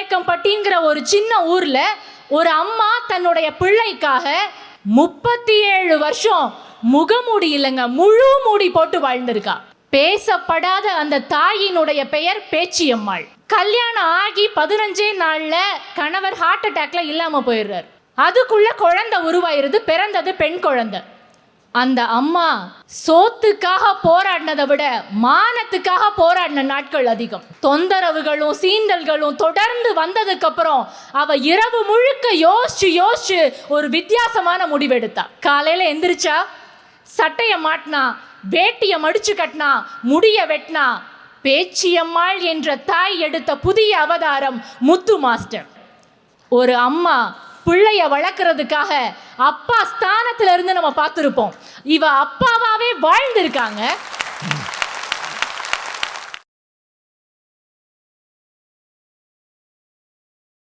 நாயக்கம்பட்டிங்கிற ஒரு சின்ன ஊர்ல ஒரு அம்மா தன்னுடைய பிள்ளைக்காக 37 வருஷம் முகமூடி இல்லைங்க, முழு மூடி போட்டு வாழ்ந்திருக்கா. பேசப்படாத அந்த தாயினுடைய பெயர் பேச்சியம்மாள். கல்யாணம் ஆகி 15 நாள்ல கணவர் ஹார்ட் அட்டாக்ல இல்லாம போயிடுறார். அதுக்குள்ள குழந்தை உருவாயிருது. பிறந்தது பெண் குழந்தை. அந்த அம்மா சோத்துக்காக போராடினதை விட மானத்துக்காக போராடின நாட்கள் அதிகம். தொந்தரவுகளும் சீண்டல்களும் தொடர்ந்து வந்ததுக்கு அப்புறம் அவ இரவு முழுக்க யோசிச்சு ஒரு வித்தியாசமான முடிவெடுத்தா. காலையில எந்திரிச்சா, சட்டைய மாட்டினா, வேட்டிய மடிச்சு கட்டினா, முடிய வெட்டினா. பேச்சியம்மாள் என்ற தாய் எடுத்த புதிய அவதாரம் முத்து மாஸ்டர். ஒரு அம்மா பிள்ளைய வளர்க்கறதுக்காக அப்பா ஸ்தானத்துல இருந்து நம்ம பார்த்துருப்போம். இவ அப்பாவாவே வாழ்ந்திருக்காங்க.